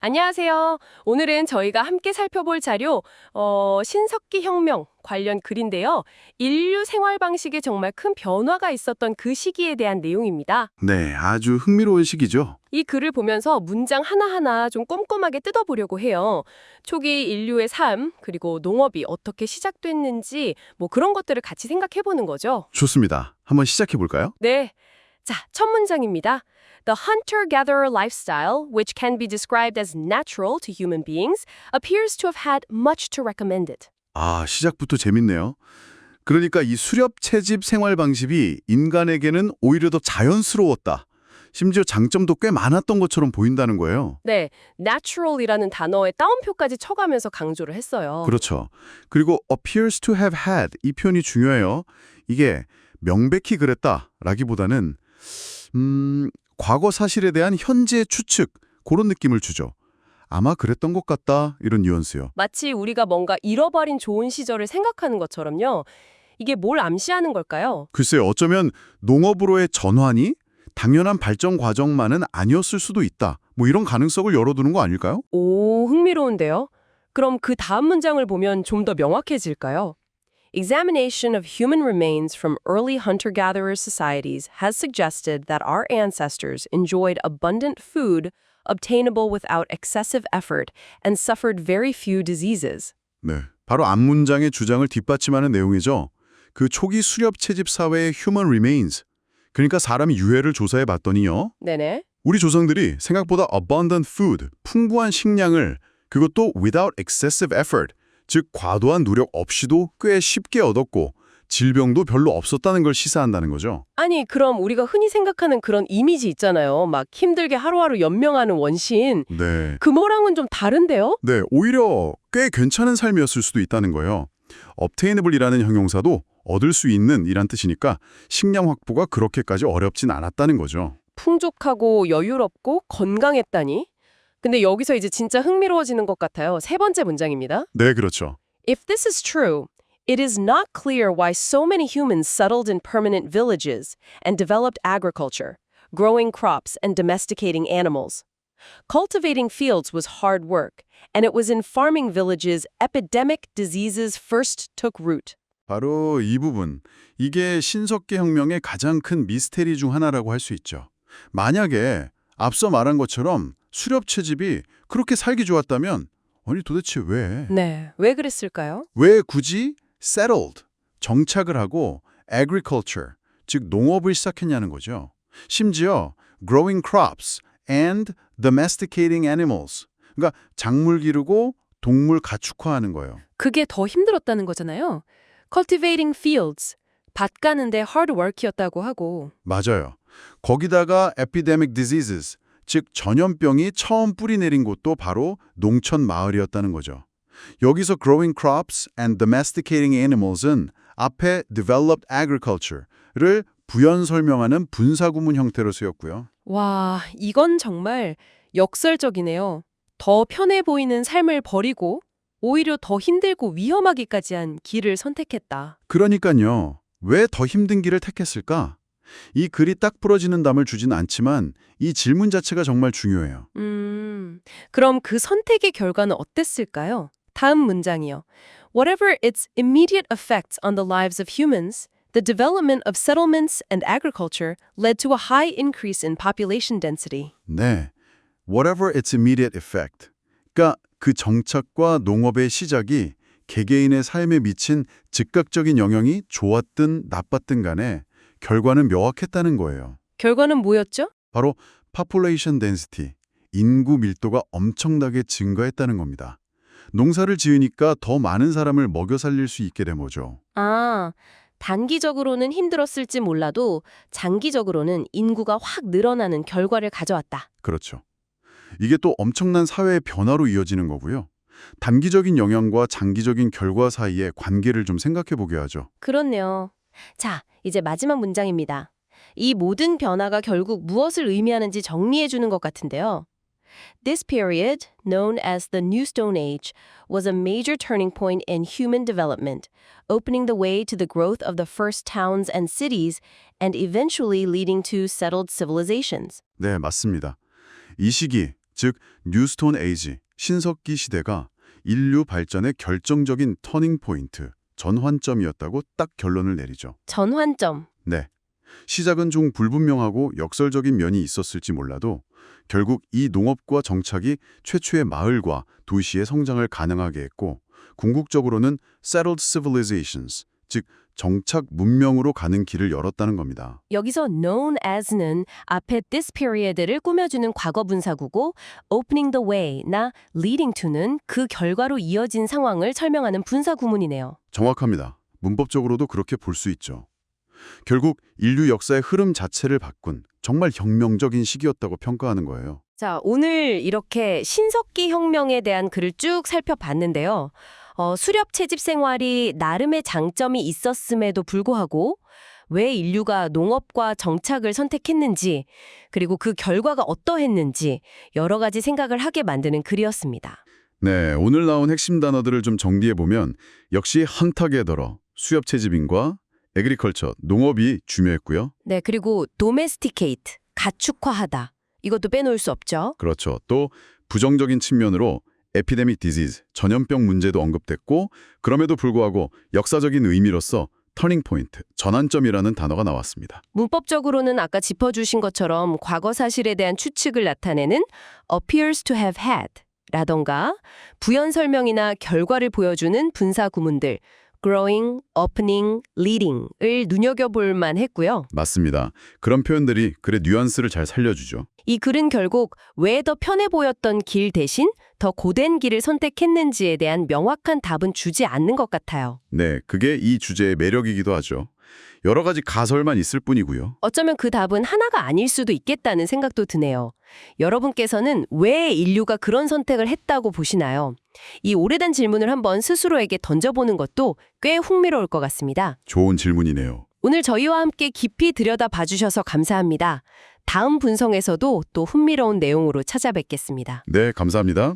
안녕하세요. 오늘은 저희가 함께 살펴볼 자료, 신석기 혁명 관련 글인데요. 인류 생활 방식에 정말 큰 변화가 있었던 그 시기에 대한 내용입니다. 네, 아주 흥미로운 시기죠. 이 글을 보면서 문장 하나하나 좀 꼼꼼하게 뜯어보려고 해요. 초기 인류의 삶, 그리고 농업이 어떻게 시작됐는지, 뭐 그런 것들을 같이 생각해보는 거죠. 좋습니다. 한번 시작해 볼까요? 네. 자, 첫 문장입니다. The hunter-gatherer lifestyle, which can be described as natural to human beings, appears to have had much to recommend it. 아, 시작부터 재밌네요. 그러니까 이 수렵 채집 생활 방식이 인간에게는 오히려 더 자연스러웠다. 심지어 장점도 꽤 많았던 것처럼 보인다는 거예요. 네, natural이라는 단어에 따옴표까지 쳐가면서 강조를 했어요. 그렇죠. 그리고 appears to have had 이 표현이 중요해요. 이게 명백히 그랬다라기보다는 과거 사실에 대한 현재 추측 그런 느낌을 주죠. 아마 그랬던 것 같다 이런 뉘앙스요. 마치 우리가 뭔가 잃어버린 좋은 시절을 생각하는 것처럼요. 이게 뭘 암시하는 걸까요? 글쎄요, 어쩌면 농업으로의 전환이 당연한 발전 과정만은 아니었을 수도 있다. 뭐 이런 가능성을 열어두는 거 아닐까요? 오, 흥미로운데요. 그럼 그 다음 문장을 보면 좀 더 명확해질까요? Examination of human remains from early hunter-gatherer societies has suggested that our ancestors enjoyed abundant food obtainable without excessive effort and suffered very few diseases. 네, 바로 앞문장의 주장을 뒷받침하는 내용이죠. 그 초기 수렵 채집 사회의 human remains, 그러니까 사람이 유해를 조사해 봤더니요. 네네. 우리 조상들이 생각보다 abundant food, 풍부한 식량을 그것도 without excessive effort, 즉 과도한 노력 없이도 꽤 쉽게 얻었고 질병도 별로 없었다는 걸 시사한다는 거죠. 아니, 그럼 우리가 흔히 생각하는 그런 이미지 있잖아요. 막 힘들게 하루하루 연명하는 원시인. 네. 그거랑은 좀 다른데요? 네, 오히려 꽤 괜찮은 삶이었을 수도 있다는 거예요. obtainable이라는 형용사도 얻을 수 있는 이란 뜻이니까 식량 확보가 그렇게까지 어렵진 않았다는 거죠. 풍족하고 여유롭고 건강했다니? 근데 여기서 이제 진짜 흥미로워지는 것 같아요. 세 번째 문장입니다. 네, 그렇죠. If this is true, it is not clear why so many humans settled in permanent villages and developed agriculture, growing crops and domesticating animals. Cultivating fields was hard work, and it was in farming villages epidemic diseases first took root. 바로 이 부분, 이게 신석기 혁명의 가장 큰 미스테리 중 하나라고 할 수 있죠. 만약에 앞서 말한 것처럼 수렵 채집이 그렇게 살기 좋았다면 아니 도대체 왜? 네, 왜 그랬을까요? 왜 굳이 settled, 정착을 하고 agriculture, 즉 농업을 시작했냐는 거죠. 심지어 growing crops and domesticating animals, 그러니까 작물 기르고 동물 가축화하는 거예요. 그게 더 힘들었다는 거잖아요. Cultivating fields, 밭 가는데 hard work이었다고 하고. 맞아요. 거기다가 epidemic diseases, 즉 전염병이 처음 뿌리내린 곳도 바로 농촌 마을이었다는 거죠. 여기서 growing crops and domesticating animals은 앞에 developed agriculture를 부연 설명하는 분사구문 형태로 쓰였고요. 와, 이건 정말 역설적이네요. 더 편해 보이는 삶을 버리고 오히려 더 힘들고 위험하기까지 한 길을 선택했다. 그러니까요. 왜 더 힘든 길을 택했을까? 이 글이 딱 부러지는 답을 주진 않지만 이 질문 자체가 정말 중요해요. 그럼 그 선택의 결과는 어땠을까요? 다음 문장이요. Whatever its immediate effects on the lives of humans, the development of settlements and agriculture led to a high increase in population density. 네. Whatever its immediate effect. 그러니까 그 정착과 농업의 시작이 개개인의 삶에 미친 즉각적인 영향이 좋았든 나빴든 간에 결과는 명확했다는 거예요. 결과는 뭐였죠? 바로 population density, 인구 밀도가 엄청나게 증가했다는 겁니다. 농사를 지으니까 더 많은 사람을 먹여 살릴 수 있게 된 거죠. 아, 단기적으로는 힘들었을지 몰라도 장기적으로는 인구가 확 늘어나는 결과를 가져왔다. 그렇죠. 이게 또 엄청난 사회의 변화로 이어지는 거고요. 단기적인 영향과 장기적인 결과 사이의 관계를 좀 생각해 보게 하죠. 그렇네요. 자, 이제 마지막 문장입니다. 이 모든 변화가 결국 무엇을 의미하는지 정리해 주는 것 같은데요. This period, known as the New Stone Age, was a major turning point in human development, opening the way to the growth of the first towns and cities and eventually leading to settled civilizations. 네, 맞습니다. 이 시기, 즉 뉴스톤 에이지, 신석기 시대가 인류 발전의 결정적인 터닝 포인트, 전환점이었다고 딱 결론을 내리죠. 전환점. 네. 시작은 좀 불분명하고 역설적인 면이 있었을지 몰라도 결국 이 농업과 정착이 최초의 마을과 도시의 성장을 가능하게 했고 궁극적으로는 settled civilizations, 즉 정착 문명으로 가는 길을 열었다는 겁니다. 여기서 known as는 앞에 this period를 꾸며주는 과거 분사구고 opening the way나 leading to는 그 결과로 이어진 상황을 설명하는 분사 구문이네요. 정확합니다. 문법적으로도 그렇게 볼 수 있죠. 결국 인류 역사의 흐름 자체를 바꾼 정말 혁명적인 시기였다고 평가하는 거예요. 자, 오늘 이렇게 신석기 혁명에 대한 글을 쭉 살펴봤는데요. 수렵 채집 생활이 나름의 장점이 있었음에도 불구하고 왜 인류가 농업과 정착을 선택했는지 그리고 그 결과가 어떠했는지 여러 가지 생각을 하게 만드는 글이었습니다. 네, 오늘 나온 핵심 단어들을 좀 정리해보면 역시 헌터게더러, 수렵 채집인과 에그리컬처, 농업이 중요했고요. 네, 그리고 domesticate, 가축화하다. 이것도 빼놓을 수 없죠. 그렇죠. 또 부정적인 측면으로 에피데믹 디지즈, 전염병 문제도 언급됐고 그럼에도 불구하고 역사적인 의미로서 터닝 포인트, 전환점이라는 단어가 나왔습니다. 문법적으로는 아까 짚어주신 것처럼 과거 사실에 대한 추측을 나타내는 appears to have had 라던가 부연 설명이나 결과를 보여주는 분사 구문들 growing, opening, leading을 눈여겨볼 만했고요. 맞습니다. 그런 표현들이 글의 뉘앙스를 잘 살려주죠. 이 글은 결국 왜 더 편해 보였던 길 대신 더 고된 길을 선택했는지에 대한 명확한 답은 주지 않는 것 같아요. 네, 그게 이 주제의 매력이기도 하죠. 여러 가지 가설만 있을 뿐이고요. 어쩌면 그 답은 하나가 아닐 수도 있겠다는 생각도 드네요. 여러분께서는 왜 인류가 그런 선택을 했다고 보시나요? 이 오래된 질문을 한번 스스로에게 던져보는 것도 꽤 흥미로울 것 같습니다. 좋은 질문이네요. 오늘 저희와 함께 깊이 들여다봐 주셔서 감사합니다. 다음 분성에서도 또 흥미로운 내용으로 찾아뵙겠습니다. 네, 감사합니다.